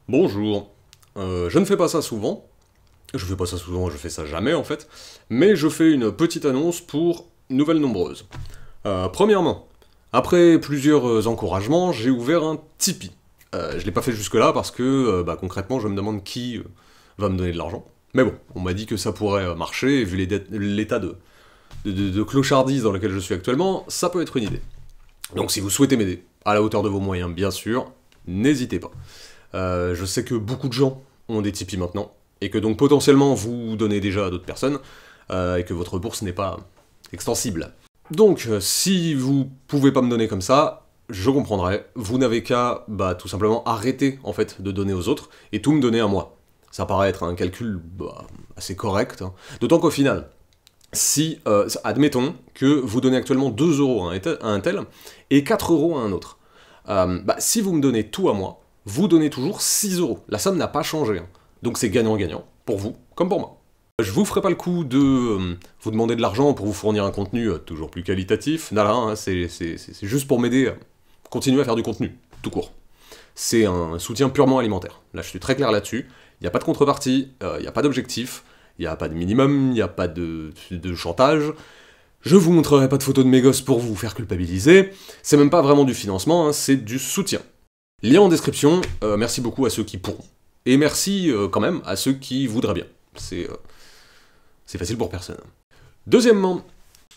Bonjour. Je ne fais pas ça souvent. Je fais pas ça souvent, je fais ça jamais en fait. Mais je fais une petite annonce pour Nouvelles Nombreuses. Premièrement, après plusieurs encouragements, j'ai ouvert un Tipeee. Je l'ai pas fait jusque-là parce que concrètement, je me demande qui va me donner de l'argent. Mais bon, on m'a dit que ça pourrait marcher, et vu l'état de clochardise dans lequel je suis actuellement, ça peut être une idée. Donc si vous souhaitez m'aider, à la hauteur de vos moyens bien sûr, n'hésitez pas. Je sais que beaucoup de gens ont des Tipeee maintenant, et que donc potentiellement vous donnez déjà à d'autres personnes, et que votre bourse n'est pas extensible. Donc si vous pouvez pas me donner comme ça, je comprendrai, vous n'avez qu'à tout simplement arrêter en fait de donner aux autres, et tout me donner à moi. Ça paraît être un calcul assez correct, hein. D'autant qu'au final, si, admettons que vous donnez actuellement 2 euros à un tel, et 4 euros à un autre. Si vous me donnez tout à moi, vous donnez toujours 6 euros. La somme n'a pas changé, hein. Donc c'est gagnant-gagnant, pour vous comme pour moi. Je vous ferai pas le coup de vous demander de l'argent pour vous fournir un contenu toujours plus qualitatif. Non, hein, c'est juste pour m'aider à continuer à faire du contenu, tout court. C'est un soutien purement alimentaire. Là, je suis très clair là-dessus. Il n'y a pas de contrepartie, il n'y a pas d'objectif, il n'y a pas de minimum, il n'y a pas de chantage. Je vous montrerai pas de photos de mes gosses pour vous faire culpabiliser. C'est même pas vraiment du financement, hein, c'est du soutien. Lien en description, merci beaucoup à ceux qui pourront. Et merci quand même à ceux qui voudraient bien. C'est facile pour personne. Deuxièmement,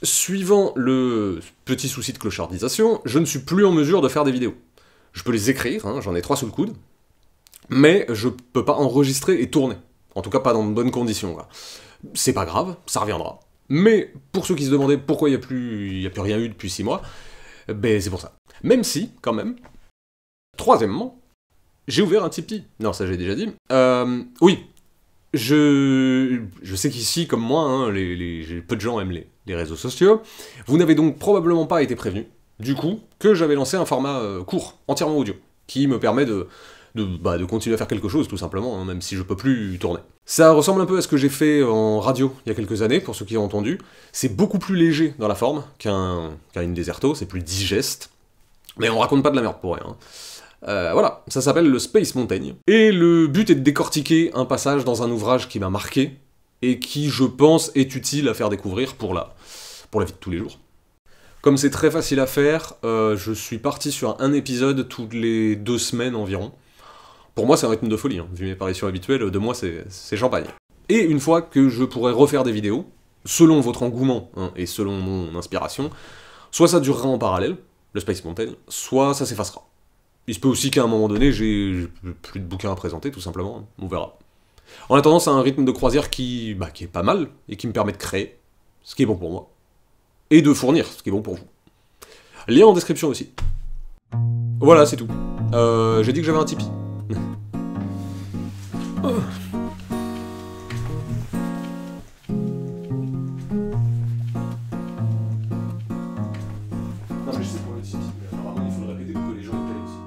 suivant le petit souci de clochardisation, je ne suis plus en mesure de faire des vidéos. Je peux les écrire, hein, j'en ai 3 sous le coude, mais je peux pas enregistrer et tourner. En tout cas pas dans de bonnes conditions. C'est pas grave, ça reviendra. Mais pour ceux qui se demandaient pourquoi il n'y a plus rien eu depuis 6 mois, c'est pour ça. Même si, quand même, troisièmement, j'ai ouvert un Tipeee. Non, ça j'ai déjà dit. Oui, je sais qu'ici, comme moi, hein, peu de gens aiment les réseaux sociaux. Vous n'avez donc probablement pas été prévenu, du coup, que j'avais lancé un format court, entièrement audio, qui me permet de continuer à faire quelque chose, tout simplement, hein, même si je peux plus tourner. Ça ressemble un peu à ce que j'ai fait en radio il y a quelques années, pour ceux qui ont entendu. C'est beaucoup plus léger dans la forme qu'un Deserto, c'est plus digeste. Mais on raconte pas de la merde pour rien, hein. Voilà, ça s'appelle le Space Mountain. Et le but est de décortiquer un passage dans un ouvrage qui m'a marqué, et qui, je pense, est utile à faire découvrir pour la vie de tous les jours. Comme c'est très facile à faire, je suis parti sur un épisode toutes les 2 semaines environ. Pour moi, c'est un rythme de folie, hein. Vu mes apparitions habituelles, 2 mois, c'est champagne. Et une fois que je pourrai refaire des vidéos, selon votre engouement, hein, et selon mon inspiration, soit ça durera en parallèle, le Space Mountain, soit ça s'effacera. Il se peut aussi qu'à un moment donné, j'ai plus de bouquins à présenter, tout simplement, hein. On verra. En attendant, c'est un rythme de croisière qui est pas mal, et qui me permet de créer, ce qui est bon pour moi, et de fournir, ce qui est bon pour vous. Lien en description aussi. Voilà, c'est tout. J'ai dit que j'avais un Tipeee. Oh. Non mais je sais pour le Tipeee, mais apparemment il faut le répéter pour que les gens y payent aussi.